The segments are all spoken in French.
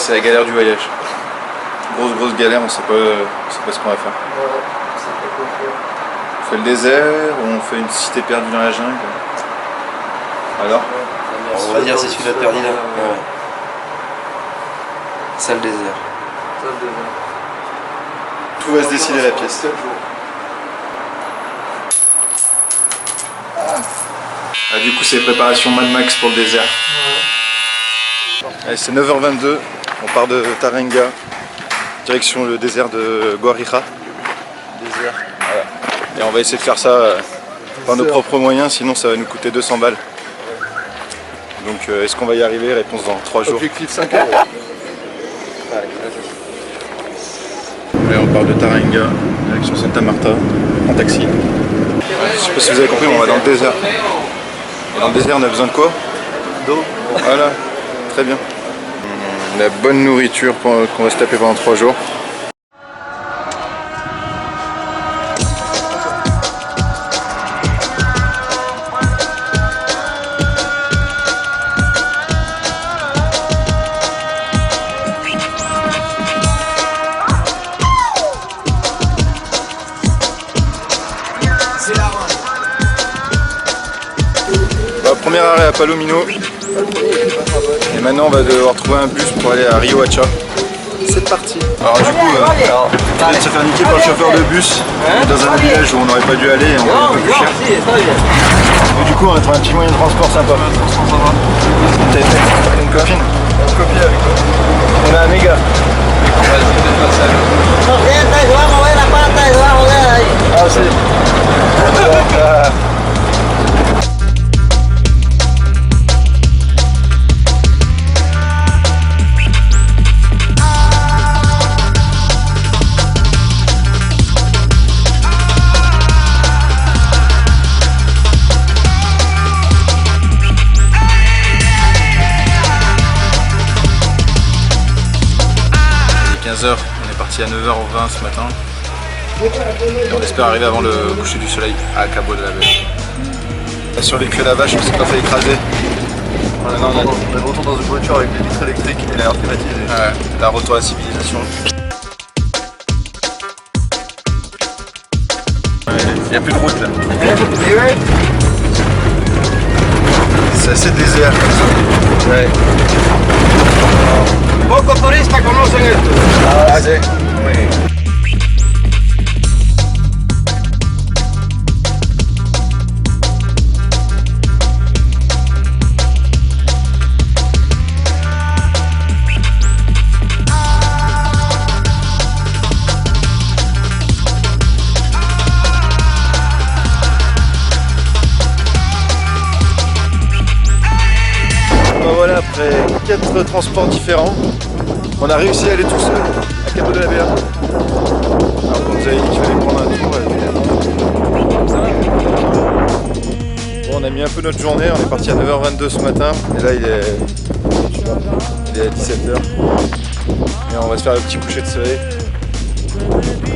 c'est la galère du voyage. Grosse galère, on sait pas ce qu'on va faire. Voilà, c'est pas quoi faire. On fait le désert ou on fait une cité perdue dans la jungle? Alors? On va dire c'est celui-là perdu là. Ouais. Salle désert. Salle désert. Tout va se décider la pièce. 7 jours. Ah, du coup c'est préparation Mad Max pour le désert. Allez, c'est 9h22, on part de Taringa, direction le désert de Guarija. Désert. Voilà. Et on va essayer de faire ça par nos propres moyens, sinon ça va nous coûter 200 balles. Donc est-ce qu'on va y arriver? Réponse dans 3 jours. Objectif 5 €. Allez, on part de Taringa, direction Santa Marta, en taxi. Je sais pas si vous avez compris, mais on va dans le désert. Et dans le désert, on a besoin de quoi? D'eau. Voilà, très bien. La bonne nourriture qu'on va se taper pendant 3 jours. Premier arrêt à Palomino et maintenant on va devoir trouver un bus pour aller à Rio Hacha. C'est parti. Alors du coup, on vient de se faire niquer par le chauffeur de bus dans un village où on n'aurait pas dû aller et on va un peu plus cher. Et du coup on a trouvé un petit moyen de transport sympa. T'as une copine? Une copine avec toi. On a un méga. Ah si. On est parti à 9h20 ce matin et on espère arriver avant le coucher du soleil à Cabo de la Vela. On a survécu à la vache, on s'est pas fait écraser. Voilà, on est de retour dans une voiture avec des vitres électriques et l'air climatisé. Ouais, la retour à la civilisation. Il n'y a plus de route là. C'est assez désert comme ça. Ouais. Pocos turistas conocen esto. Ah, sí. Voilà, après 4 transports différents, on a réussi à aller tout seul à Cabo de la Vela. Alors qu'on nous avait dit qu'il fallait prendre un tour. Bon, on a mis un peu notre journée, on est parti à 9h22 ce matin et là il est à 17h. Et on va se faire le petit coucher de soleil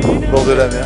au bord de la mer.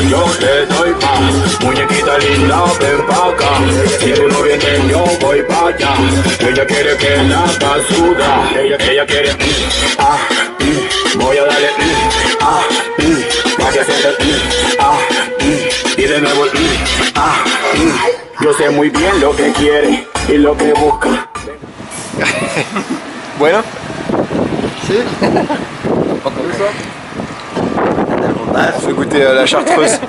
Yo te doy paz, muñequita linda, ven pa' acá. Si tú no vienes yo voy pa' allá. Ella quiere que la suda. Ella quiere voy a darle pa' que sienta y de nuevo Yo sé muy bien lo que quiere y lo que busca. Bueno. Si. On fait goûter la chartreuse.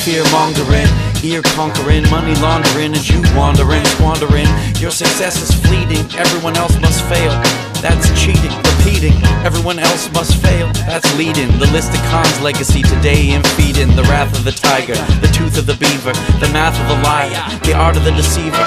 Fear mongering, ear conquering, money laundering, and you wandering, squandering. Your success is fleeting, everyone else must fail. That's cheating, repeating, everyone else must fail. That's leading, the list of cons legacy today in feeding. The wrath of the tiger, the tooth of the beaver, the math of the liar, the art of the deceiver.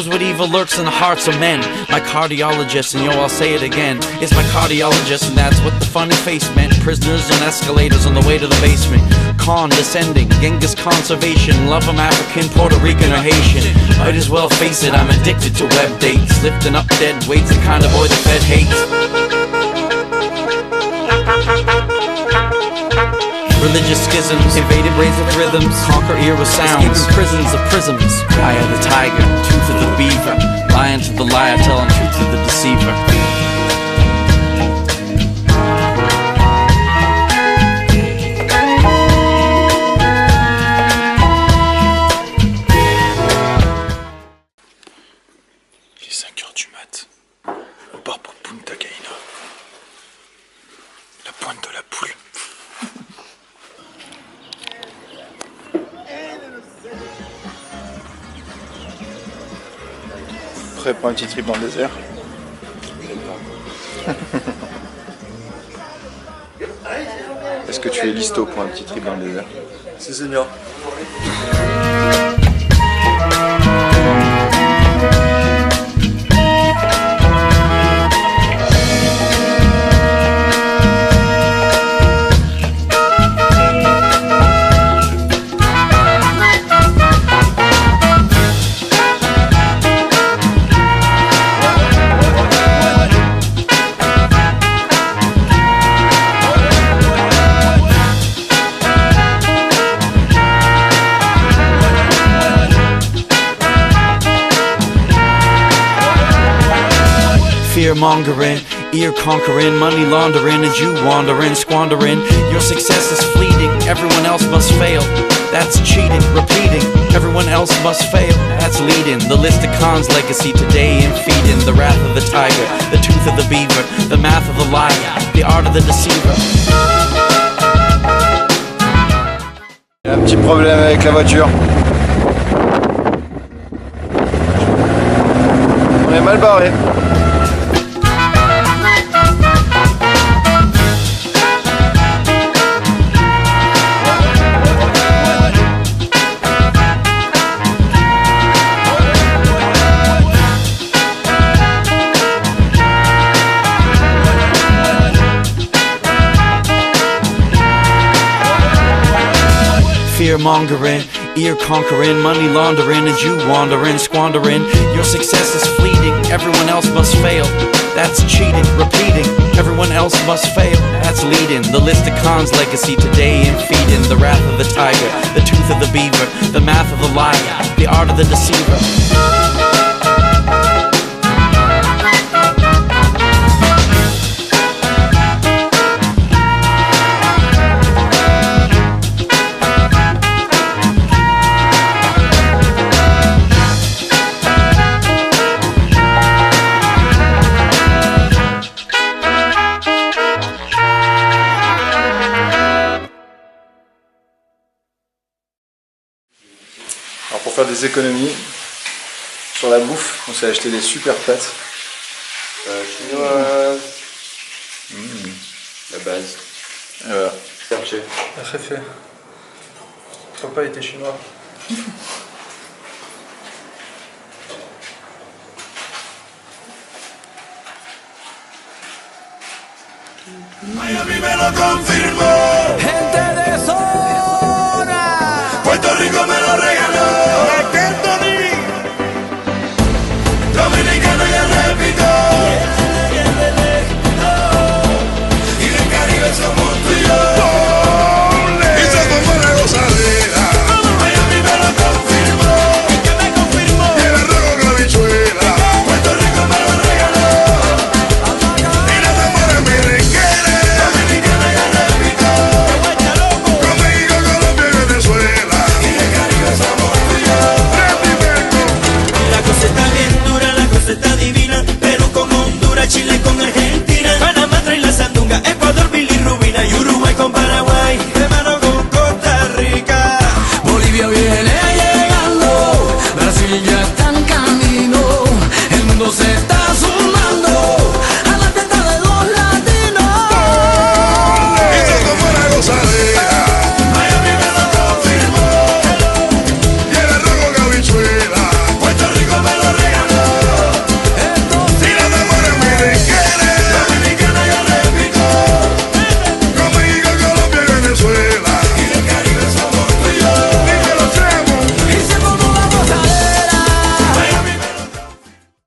What evil lurks in the hearts of men. My cardiologist, and yo, I'll say it again, is my cardiologist, and that's what the funny face meant. Prisoners and escalators on the way to the basement. Condescending, Genghis conservation. Love 'em African, Puerto Rican, or Haitian. Might as well face it, I'm addicted to web dates. Lifting up dead weights, the kind of boy the Fed hates. Religious schisms, invaded brains with rhythms, conquer ear with sounds, escaping prisons of prisms. Eye of the tiger, tooth of the beaver, lying to the liar, telling truth to the deceiver. Il est 5h du mat. On part pour Punta Cana. La pointe de la poule. Prêt pour un petit trip dans le désert? Est-ce que tu es listo pour un petit trip dans le désert? Si, seigneur. Fear mongering, ear conquering, money laundering, and you wandering, squandering. Your success is fleeting, everyone else must fail. That's cheating, repeating, everyone else must fail. That's leading, the list of cons legacy today in feeding. The wrath of the tiger, the tooth of the beaver, the math of the liar, the art of the deceiver. Il y a un petit problème avec la voiture. On est mal barré. Fear mongering, ear conquering, money laundering, and you wandering, squandering. Your success is fleeting, everyone else must fail. That's cheating, repeating, everyone else must fail. That's leading, the list of cons legacy today in feeding. The wrath of the tiger, the tooth of the beaver, the math of the liar, the art of the deceiver. Alors pour faire des économies sur la bouffe, on s'est acheté des super pâtes. Chinoise. La base. Et voilà. Chercher. Réfé. Papa était chinois. Miami me lo confirmó.